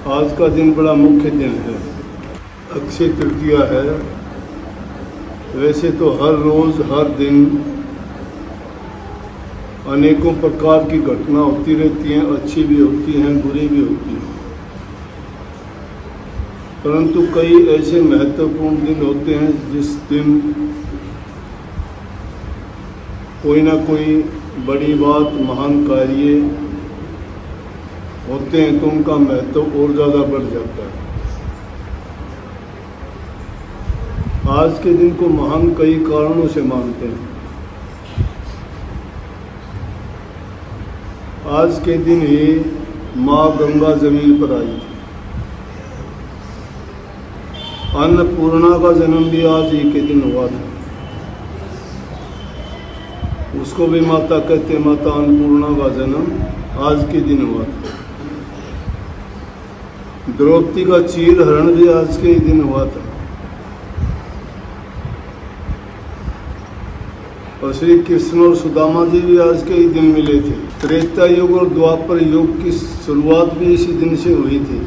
आज का दिन बड़ा मुख्य दिन है। अक्षय तृतीया है। वैसे तो हर रोज़ हर दिन अनेकों प्रकार की घटना होती रहती हैं, अच्छी भी होती हैं, बुरी भी होती हैं, परंतु कई ऐसे महत्वपूर्ण दिन होते हैं जिस दिन कोई ना कोई बड़ी बात, महान कार्य होते हैं तो उनका महत्व और ज़्यादा बढ़ जाता है। आज के दिन को महान कई कारणों से मानते हैं। आज के दिन ही माँ गंगा जमीन पर आई थी। अन्नपूर्णा का जन्म भी आज ही के दिन हुआ था। उसको भी माता कहते, माता अन्नपूर्णा का जन्म आज के दिन हुआ था। द्रौपदी का चीर हरण भी आज के ही दिन हुआ था। और श्री कृष्ण और सुदामा जी भी आज के ही दिन मिले थे। त्रेता युग और द्वापर युग की शुरुआत भी इसी दिन से हुई थी।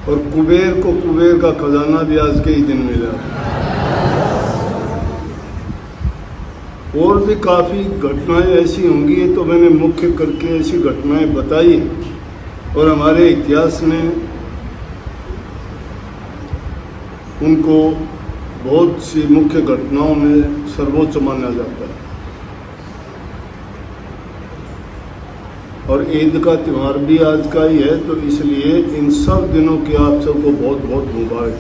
और कुबेर को कुबेर का खजाना भी आज के ही दिन मिला। और भी काफ़ी घटनाएं ऐसी होंगी, ये तो मैंने मुख्य करके ऐसी घटनाएं बताई और हमारे इतिहास में उनको बहुत सी मुख्य घटनाओं में सर्वोच्च माना जाता है। और ईद का त्यौहार भी आज का ही है, तो इसलिए इन सब दिनों की आप सबको बहुत बहुत मुबारक।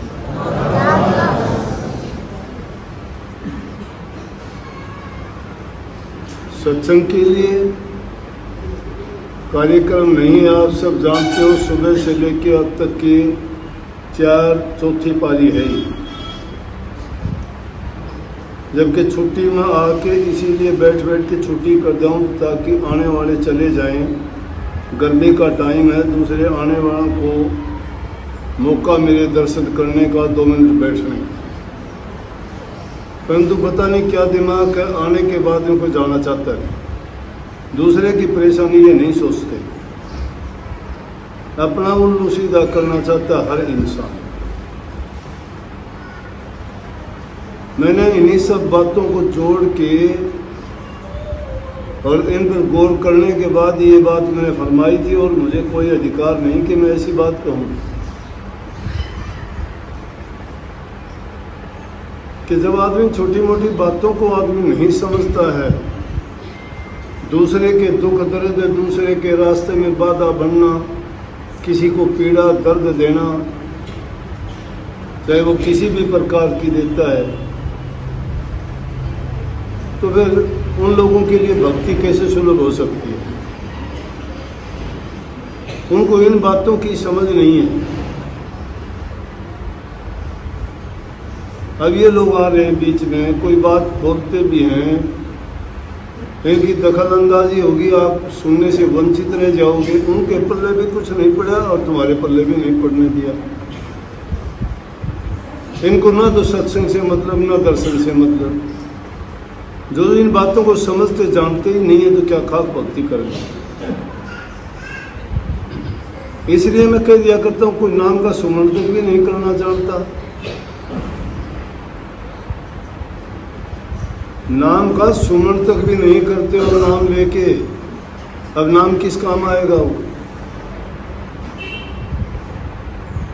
सत्संग के लिए कार्यक्रम नहीं है, आप सब जानते हो। सुबह से लेकर अब तक की चौथी पारी है ही, जबकि छुट्टी में आके इसीलिए बैठ के छुट्टी कर दूँ ताकि आने वाले चले जाएं। गर्मी का टाइम है, दूसरे आने वालों को मौका मिले दर्शन करने का, 2 मिनट बैठने का। परंतु पता नहीं क्या दिमाग है, आने के बाद उनको जाना चाहता है। दूसरे की परेशानी ये नहीं सोचते, अपना उल्लू सीधा करना चाहता हर इंसान। मैंने इन्हीं सब बातों को जोड़ के और इन पर गौर करने के बाद ये बात मैंने फरमाई थी, और मुझे कोई अधिकार नहीं कि मैं ऐसी बात कहूँ कि जब आदमी छोटी मोटी बातों को आदमी नहीं समझता है, दूसरे के दुख दर्द, दूसरे के रास्ते में बाधा बनना, किसी को पीड़ा दर्द देना, चाहे वो किसी भी प्रकार की देता है, तो फिर उन लोगों के लिए भक्ति कैसे सुलभ हो सकती है? उनको इन बातों की समझ नहीं है। अब ये लोग आ रहे हैं बीच में, कोई बात बोलते भी हैं, इनकी दखल अंदाजी होगी, आप सुनने से वंचित रह जाओगे। उनके पल्ले भी कुछ नहीं पड़ा और तुम्हारे पल्ले भी नहीं पड़ने दिया। इनको ना तो सत्संग से मतलब, ना दर्शन से मतलब। जो इन बातों को समझते जानते ही नहीं है तो क्या खाक भक्ति करेंगे। इसलिए मैं कह दिया करता हूँ, कोई नाम का सुमरण तक भी नहीं करना जानता। नाम का सुमरण तक भी नहीं करते और नाम लेके अब नाम किस काम आएगा? वो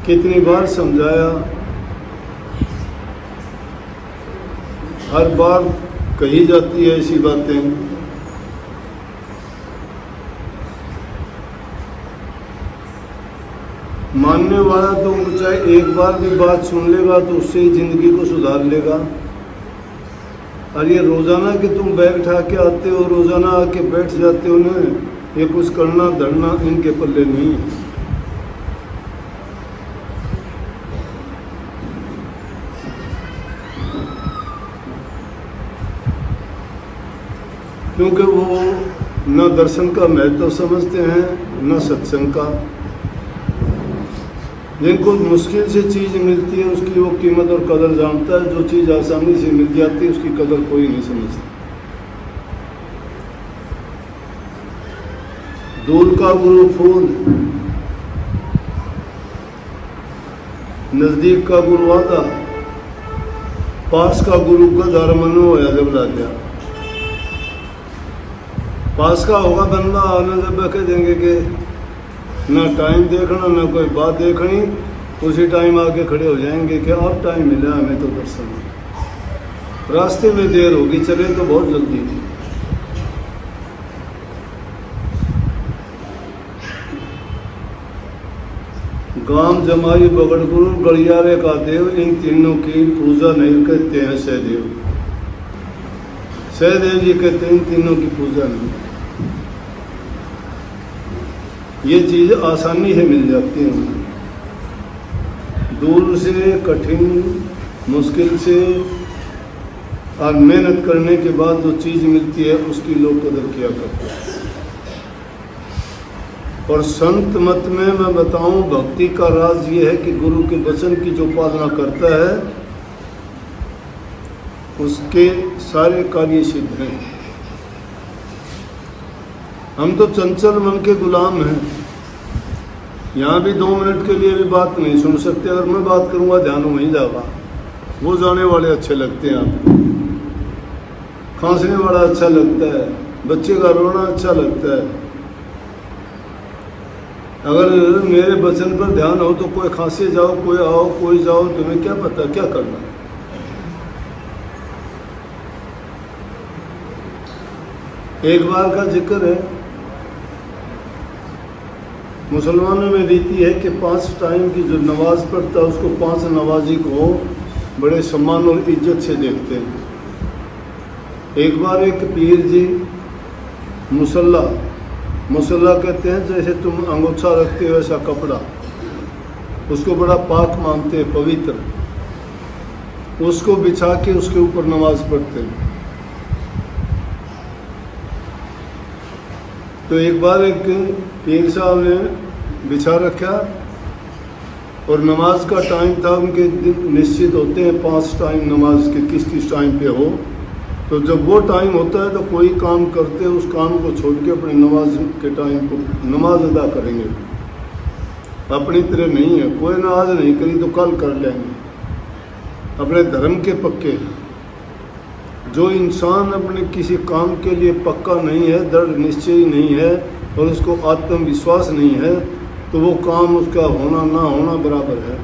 कितनी बार समझाया, हर बार कही जाती है ऐसी बातें। मानने वाला तो चाहे एक बार भी बात सुन लेगा तो उससे ही जिंदगी को सुधार लेगा। और ये रोज़ाना कि तुम बैग उठा के आते हो, रोज़ाना आके बैठ जाते हो ना, ये कुछ करना धरना इनके पल्ले नहीं है। क्योंकि वो न दर्शन का महत्व समझते हैं, न सत्संग का। जिनको मुश्किल से चीज़ मिलती है उसकी वो कीमत और कदर जानता है, जो चीज़ आसानी से मिल जाती है उसकी कदर कोई नहीं समझता। दूर का गुरु फूल, नजदीक का गुरु वादा, पास का गुरु का धर्मनु होया जब लग गया। पास का होगा बंदा आने जब कह देंगे कि ना टाइम देखना ना कोई बात देखनी, उसी टाइम आके खड़े हो जाएंगे कि अब टाइम मिला हमें तो दर्शन। रास्ते में देर होगी, चले तो बहुत जल्दी थी। गाम जमाई बगड़ गुरु गलियारे का देव, इन तीनों की पूजा नहीं करते हैं सहदेव। सहदेव जी कहते हैं इन तीनों की पूजा नहीं। ये चीज आसानी से मिल जाती है, दूर से, कठिन, मुश्किल से और मेहनत करने के बाद जो चीज मिलती है उसकी लोग कदर किया करते हैं। और संत मत में मैं बताऊं, भक्ति का राज ये है कि गुरु के वचन की जो पालना करता है उसके सारे कार्य सिद्ध हैं। हम तो चंचल मन के गुलाम हैं, यहाँ भी 2 मिनट के लिए भी बात नहीं सुन सकते। अगर मैं बात करूँगा ध्यान वहीं जाएगा। वो जाने वाले अच्छे लगते हैं आपको, खांसने वाला अच्छा लगता है, बच्चे का रोना अच्छा लगता है। अगर मेरे वचन पर ध्यान हो तो कोई खांसे जाओ, कोई आओ, कोई जाओ, तुम्हें क्या पता क्या करना। एक बार का जिक्र है, मुसलमानों में रीति है कि 5 टाइम की जो नमाज पढ़ता है उसको 5 नमाजी को बड़े सम्मान और इज्जत से देखते हैं। एक बार एक पीर जी मुसल्ला कहते हैं जैसे तुम अंगोछा रखते हो ऐसा कपड़ा, उसको बड़ा पाक मानते हैं, पवित्र, उसको बिछा के उसके ऊपर नमाज पढ़ते हैं। तो एक बार एक पीर साहब ने बिछा रखा और नमाज का टाइम था, उनके दिन निश्चित होते हैं 5 टाइम नमाज के किस टाइम पे हो। तो जब वो टाइम होता है तो कोई काम करते उस काम को छोड़ के अपनी नमाज के टाइम को नमाज अदा करेंगे। अपनी तरह नहीं है, कोई ना आज नहीं करी तो कल कर लेंगे। अपने धर्म के पक्के हैं। जो इंसान अपने किसी काम के लिए पक्का नहीं है, दृढ़ निश्चय नहीं है और उसको आत्मविश्वास नहीं है, तो वो काम उसका होना ना होना बराबर है।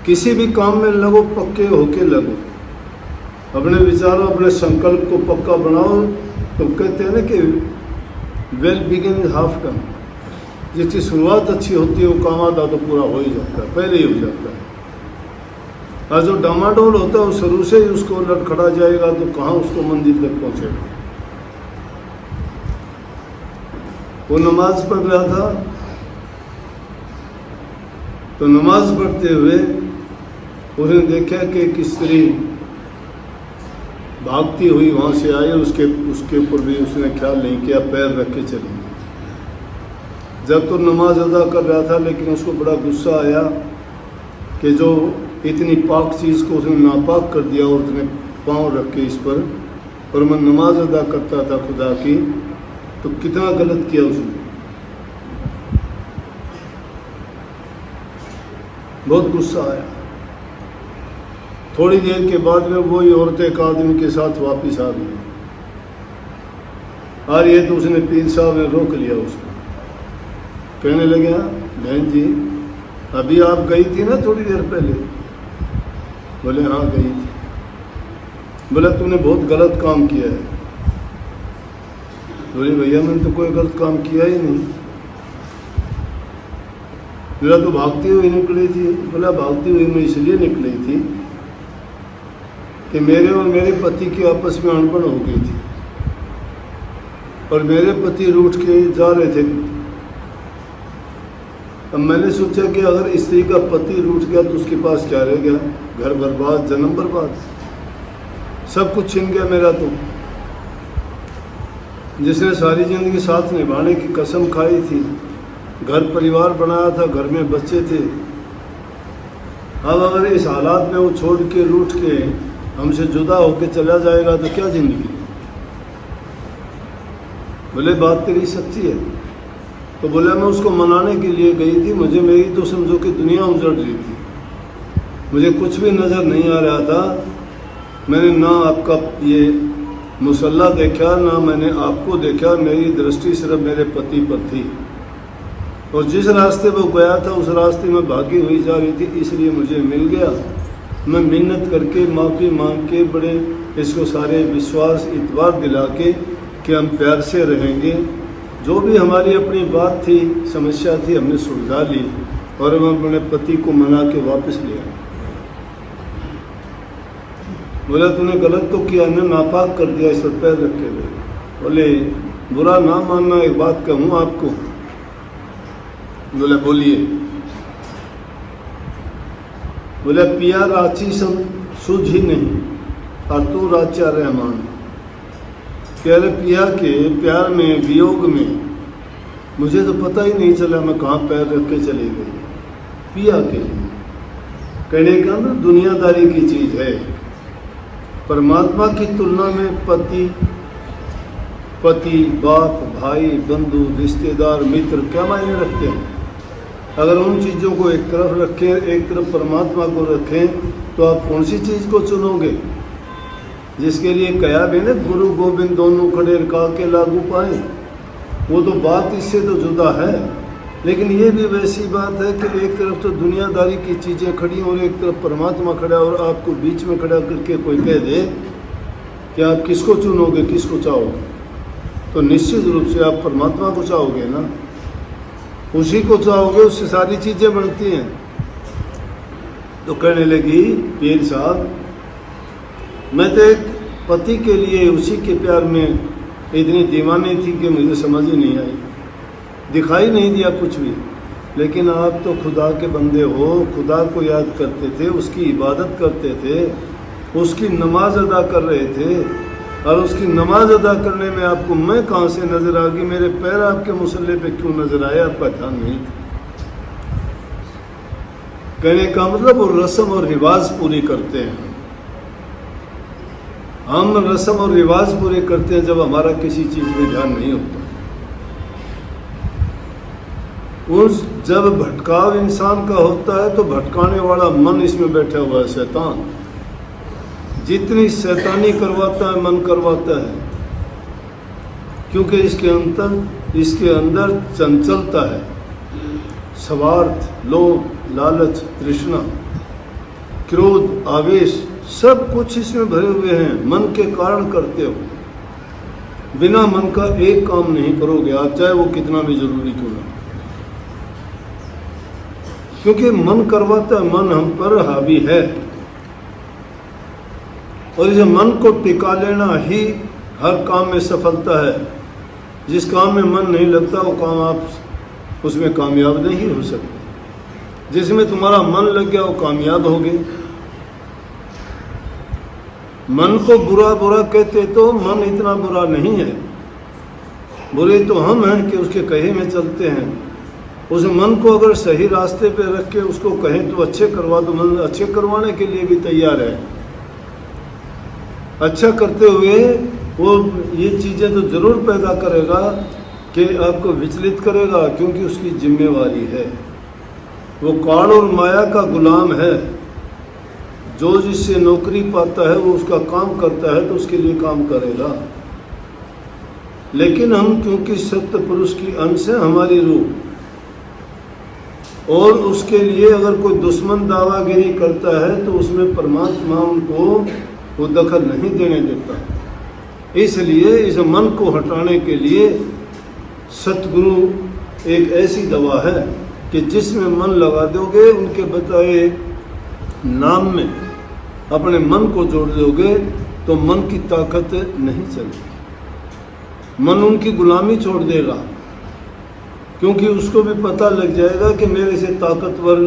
किसी भी काम में लगो, पक्के होके लगो, अपने विचारों, अपने संकल्प को पक्का बनाओ। तो कहते हैं ना कि well begin is half done. जिसकी शुरुआत अच्छी होती है वो काम आता तो पूरा हो ही जाता है, पहले ही हो जाता है। और जो डामाडोल होता है वो शुरू से ही उसको लड़खड़ा जाएगा तो कहाँ उसको मंजिल तक पहुँचेगा। वो नमाज पढ़ रहा था, तो नमाज पढ़ते हुए उसने देखा कि एक स्त्री भागती हुई वहाँ से आई, उसके ऊपर भी उसने ख्याल नहीं किया, पैर रख के चली। जब तो नमाज अदा कर रहा था, लेकिन उसको बड़ा गुस्सा आया कि जो इतनी पाक चीज़ को उसने नापाक कर दिया और उसने पाँव रख के इस पर, और मैं नमाज अदा करता था खुदा की, तो कितना गलत किया उसने। बहुत गुस्सा आया। थोड़ी देर के बाद में वही औरत एक आदमी के साथ वापस आ गई। आ रही है तो उसने पीर साहब ने रोक लिया उसको। कहने लगे, बहन जी अभी आप गई थी ना थोड़ी देर पहले? बोले हाँ गई थी। बोला तूने बहुत गलत काम किया है। बोले भैया मैंने तो कोई गलत काम किया ही नहीं, मेरा तो भागती हुई निकली थी। बोला भागती हुई मैं इसलिए निकली थी कि मेरे और मेरे पति की आपस में अनबन हो गई थी और मेरे पति रूठ के जा रहे थे। अब मैंने सोचा कि अगर स्त्री का पति रूठ गया तो उसके पास क्या रह गया? घर बर्बाद, जन्म बर्बाद, सब कुछ छिन गया मेरा। तो जिसने सारी जिंदगी साथ निभाने की कसम खाई थी, घर परिवार बनाया था, घर में बच्चे थे, अब अगर इस हालात में वो छोड़ के रूठ के हमसे जुदा होकर चला जाएगा तो क्या जिंदगी? बोले बात तेरी सच्ची है। तो बोला मैं उसको मनाने के लिए गई थी, मुझे मेरी तो समझो कि दुनिया उजड़ रही थी, मुझे कुछ भी नज़र नहीं आ रहा था। मैंने ना आपका ये मुसल्ला देखा, ना मैंने आपको देखा, मेरी दृष्टि सिर्फ मेरे पति पर थी। और जिस रास्ते वो गया था उस रास्ते में भागी हुई जा रही थी, इसलिए मुझे मिल गया। मैं मिन्नत करके माफ़ी मांग के बड़े इसको सारे विश्वास इतबार दिला के कि हम प्यार से रहेंगे, जो भी हमारी अपनी बात थी, समस्या थी, हमने सुलझा ली और हम अपने पति को मना के वापस ले आए। बोला तूने गलत तो किया ना, नापाक कर दिया, इस पर पैर रख के गए। बोले बुरा ना मानना, एक बात कहूँ आपको। बोले बोलिए। बोले पिया राची सूझ ही नहीं और तू राचा रहमान। कह रहे पिया के प्यार में, वियोग में मुझे तो पता ही नहीं चला मैं कहाँ पैर रख के चली गई। पिया के लिए कहने का ना दुनियादारी की चीज़ है। परमात्मा की तुलना में पति, बाप, भाई, बंधु, रिश्तेदार, मित्र क्या मायने रखते हैं? अगर उन चीज़ों को एक तरफ रखें, एक तरफ परमात्मा को रखें, तो आप कौन सी चीज़ को चुनोगे? जिसके लिए कया भी ने गुरु गोविंद दोनों खड़े का के लागू पाए, वो तो बात इससे तो जुदा है। लेकिन ये भी वैसी बात है कि एक तरफ तो दुनियादारी की चीज़ें खड़ी और एक तरफ परमात्मा खड़ा, और आपको बीच में खड़ा करके कोई कह दे कि आप किसको चुनोगे, किसको चाहोगे, तो निश्चित रूप से आप परमात्मा को चाहोगे ना, उसी को चाहोगे, उससे सारी चीज़ें बनती हैं। तो कहने लगी पीर साहब मैं तो एक पति के लिए उसी के प्यार में इतनी दीवानी थी कि मुझे समझ ही नहीं आई, दिखाई नहीं दिया कुछ भी। लेकिन आप तो खुदा के बंदे हो, खुदा को याद करते थे, उसकी इबादत करते थे, उसकी नमाज अदा कर रहे थे, और उसकी नमाज अदा करने में आपको मैं कहाँ से नज़र आ गई? मेरे पैर आपके मुसल्ले पे क्यों नज़र आए? आपका ध्यान नहीं था। कहने का मतलब वो रस्म और रिवाज पूरी करते हैं। हम रस्म और रिवाज पूरे करते हैं जब हमारा किसी चीज़ में ध्यान नहीं होता। उस जब भटकाव इंसान का होता है तो भटकाने वाला मन इसमें बैठा हुआ है, शैतान। जितनी शैतानी करवाता है मन करवाता है, क्योंकि इसके अंदर चंचलता है, स्वार्थ, लोभ, लालच, तृष्णा, क्रोध, आवेश, सब कुछ इसमें भरे हुए हैं। मन के कारण करते हो, बिना मन का एक काम नहीं करोगे आप, चाहे वो कितना भी जरूरी क्यों ना, क्योंकि मन करवाता है, मन हम पर हावी है। और इस मन को टिका लेना ही हर काम में सफलता है। जिस काम में मन नहीं लगता वो काम आप उसमें कामयाब नहीं हो सकते। जिसमें तुम्हारा मन लग गया वो कामयाब होगे। मन को बुरा बुरा कहते तो मन इतना बुरा नहीं है, बुरे तो हम हैं कि उसके कहे में चलते हैं। उस मन को अगर सही रास्ते पे रख के उसको कहें तो अच्छे करवा दो, मन अच्छे करवाने के लिए भी तैयार है। अच्छा करते हुए वो ये चीज़ें तो ज़रूर पैदा करेगा कि आपको विचलित करेगा, क्योंकि उसकी जिम्मेवारी है। वो काल और माया का गुलाम है। जो जिससे नौकरी पाता है वो उसका काम करता है तो उसके लिए काम करेगा। लेकिन हम क्योंकि सत्य पुरुष की अंश है हमारी रूह, और उसके लिए अगर कोई दुश्मन दावागिरी करता है तो उसमें परमात्मा उनको वो दखल नहीं देने देता। इसलिए इस मन को हटाने के लिए सतगुरु एक ऐसी दवा है कि जिसमें मन लगा दोगे, उनके बताए नाम में अपने मन को जोड़ दोगे तो मन की ताकत नहीं चलेगी। मन उनकी गुलामी छोड़ देगा, क्योंकि उसको भी पता लग जाएगा कि मेरे से ताकतवर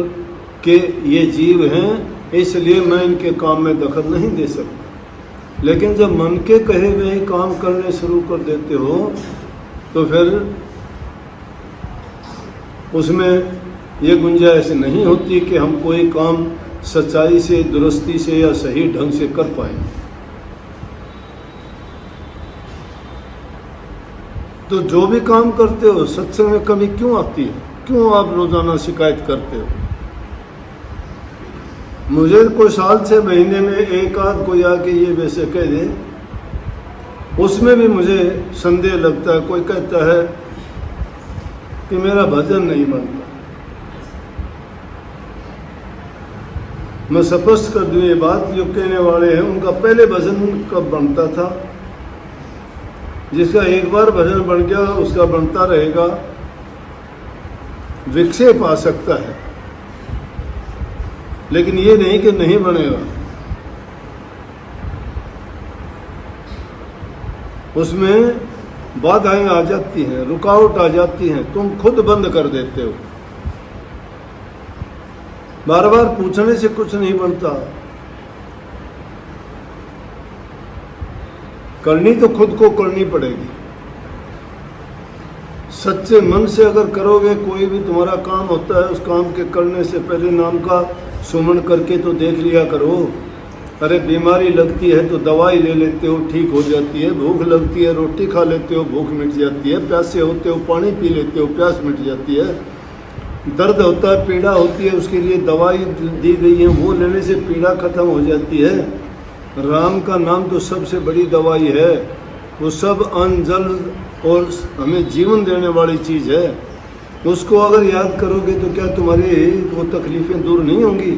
के ये जीव हैं, इसलिए मैं इनके काम में दखल नहीं दे सकता। लेकिन जब मन के कहे हुए ही काम करने शुरू कर देते हो तो फिर उसमें ये गुंजाइश नहीं होती कि हम कोई काम सच्चाई से, दुरुस्ती से या सही ढंग से कर पाए। तो जो भी काम करते हो सत्संग में कमी क्यों आती है? क्यों आप रोजाना शिकायत करते हो? मुझे कोई साल से महीने में एक आध कोई आके ये वैसे कह दे, उसमें भी मुझे संदेह लगता है। कोई कहता है कि मेरा भजन नहीं बनता। मैं स्पष्ट कर दूं ये बात, जो कहने वाले हैं उनका पहले भजन कब बनता था? जिसका एक बार भजन बन गया उसका बनता रहेगा। विक्षेप आ सकता है, लेकिन ये नहीं कि नहीं बनेगा। उसमें बाधाएं आ जाती हैं, रुकावट आ जाती हैं, तुम खुद बंद कर देते हो। बार बार पूछने से कुछ नहीं बनता। करनी तो खुद को करनी पड़ेगी। सच्चे मन से अगर करोगे कोई भी तुम्हारा काम होता है, उस काम के करने से पहले नाम का सुमन करके तो देख लिया करो। अरे बीमारी लगती है तो दवाई ले लेते हो, ठीक हो जाती है। भूख लगती है, रोटी खा लेते हो, भूख मिट जाती है। प्यासे होते हो, पानी पी लेते हो, प्यास मिट जाती है। दर्द होता है, पीड़ा होती है, उसके लिए दवाई दी गई है, वो लेने से पीड़ा खत्म हो जाती है। राम का नाम तो सबसे बड़ी दवाई है। वो सब अन्न जल और हमें जीवन देने वाली चीज़ है। उसको अगर याद करोगे तो क्या तुम्हारी वो तकलीफ़ें दूर नहीं होंगी?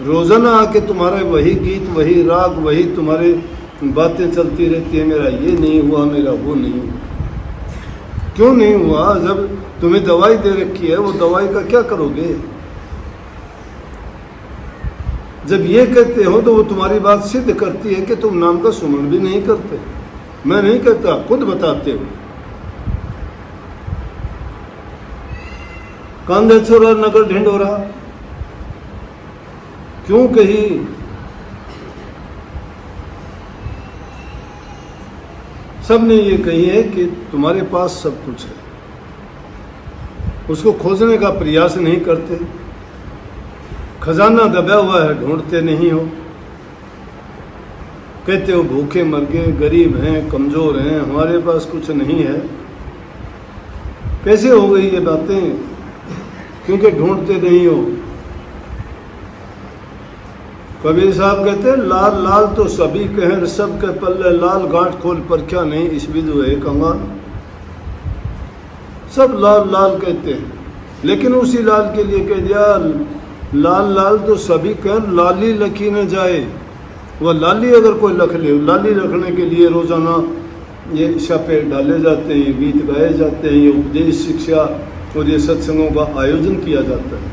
रोज़ाना आके तुम्हारा वही गीत, वही राग, वही तुम्हारे बातें चलती रहती है। मेरा ये नहीं हुआ, मेरा वो नहीं हुआ। क्यों नहीं हुआ? जब तुम्हें दवाई दे रखी है, वो दवाई का क्या करोगे? जब ये कहते हो तो वो तुम्हारी बात सिद्ध करती है कि तुम नाम का सुमन भी नहीं करते। मैं नहीं कहता, खुद बताते हो। कांधे छोरा नगर ढिंडोरा क्यों कही? सबने ये कही है कि तुम्हारे पास सब कुछ है, उसको खोजने का प्रयास नहीं करते। खजाना दबा हुआ है, ढूंढते नहीं हो। कहते हो भूखे मर गए, गरीब हैं, कमजोर हैं, हमारे पास कुछ नहीं है। कैसे हो गई ये बातें? क्योंकि ढूंढते नहीं हो। कबीर साहब कहते हैं लाल लाल तो सभी कहें, सब के पल्ले लाल, गांठ खोल पर क्या नहीं इस विधु है कंगाल। सब लाल लाल कहते हैं, लेकिन उसी लाल के लिए कह दिया लाल लाल तो सभी कहें, लाली लखी न जाए। वह लाली अगर कोई लख ले, लाली रखने के लिए रोजाना ये छापे डाले जाते हैं, गीत गाए जाते हैं, ये उपदेश शिक्षा और ये सत्संगों का आयोजन किया जाता है।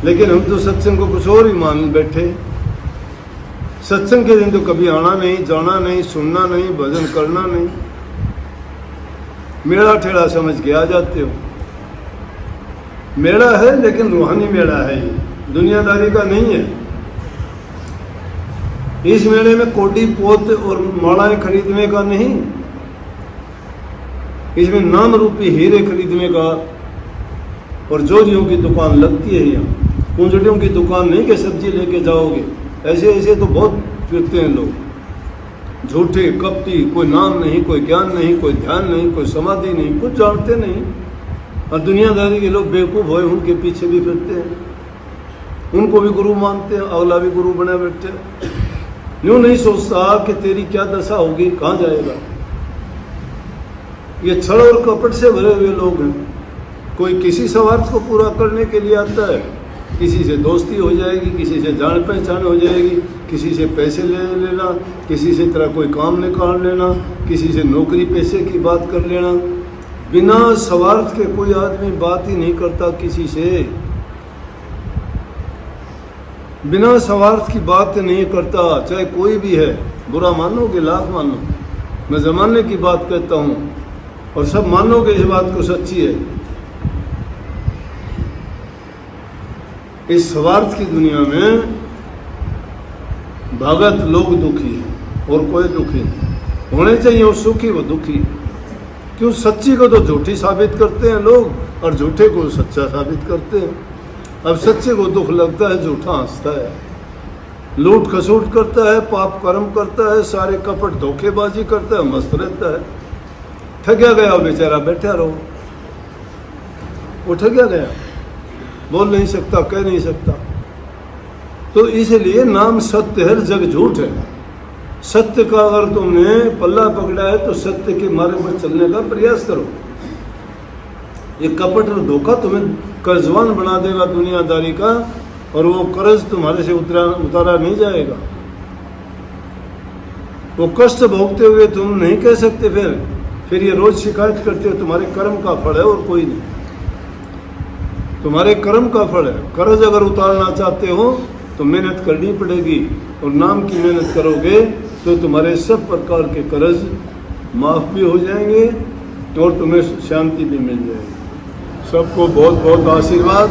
लेकिन हम तो सत्संग को कुछ और ही मान बैठे। सत्संग के दिन तो कभी आना नहीं, जाना नहीं, सुनना नहीं, भजन करना नहीं, मेला ठेला समझ के आ जाते हो। मेला है लेकिन रूहानी मेला है, ये दुनियादारी का नहीं है। इस मेले में कोटी पोत और मालाएं खरीदने का नहीं, इसमें नाम रूपी हीरे खरीदने का और जोरियों की दुकान लगती है। यहाँ कुंजड़ियों की दुकान नहीं कि सब्जी लेके जाओगे। ऐसे ऐसे तो बहुत फिरते हैं लोग, झूठे कपटी, कोई नाम नहीं, कोई ज्ञान नहीं, कोई ध्यान नहीं, कोई समाधि नहीं, कुछ जानते नहीं। और दुनियादारी के लोग बेवकूफ़ हुए उनके पीछे भी फिरते हैं, उनको भी गुरु मानते हैं, अगला भी गुरु बने बैठते हैं। यूँ नहीं सोचता कि तेरी क्या दशा होगी, कहाँ जाएगा। ये छल और कपट से भरे हुए लोग हैं। कोई किसी स्वार्थ को पूरा करने के लिए आता है, किसी से दोस्ती हो जाएगी, किसी से जान पहचान हो जाएगी, किसी से पैसे ले लेना, किसी से तरह कोई काम निकाल लेना, किसी से नौकरी पैसे की बात कर लेना। बिना स्वार्थ के कोई आदमी बात ही नहीं करता किसी से, बिना स्वार्थ की बात नहीं करता, चाहे कोई भी है। बुरा मानोगे लाख मानो, मैं ज़माने की बात कहता हूँ और सब मानोगे इस बात को सच्ची है। इस स्वार्थ की दुनिया में भगत लोग दुखी हैं और कोई दुखी नहीं। होने चाहिए वो सुखी, वो दुखी। क्यों? सच्ची को तो झूठी साबित करते हैं लोग और झूठे को सच्चा साबित करते हैं। अब सच्चे को दुख लगता है, झूठा हंसता है, लूट खसूट करता है, पाप कर्म करता है, सारे कपट धोखेबाजी करता है, मस्त रहता है। ठगया गया बेचारा बैठा रहो, वो ठगया गया, बोल नहीं सकता, कह नहीं सकता। तो इसलिए नाम सत्य है, जग झूठ है। सत्य का अगर तुमने पल्ला पकड़ा है तो सत्य के मार्ग पर चलने का प्रयास करो। ये कपट और धोखा तुम्हें कर्जवान बना देगा दुनियादारी का, और वो कर्ज तुम्हारे से उतारा नहीं जाएगा। वो कष्ट भोगते हुए तुम नहीं कह सकते, फिर ये रोज शिकायत करते हो, तुम्हारे कर्म का फल है और कोई नहीं, तुम्हारे कर्म का फल है। कर्ज अगर उतारना चाहते हो तो मेहनत करनी पड़ेगी, और नाम की मेहनत करोगे तो तुम्हारे सब प्रकार के कर्ज माफ भी हो जाएंगे और तुम्हें शांति भी मिल जाएगी। सबको बहुत बहुत आशीर्वाद।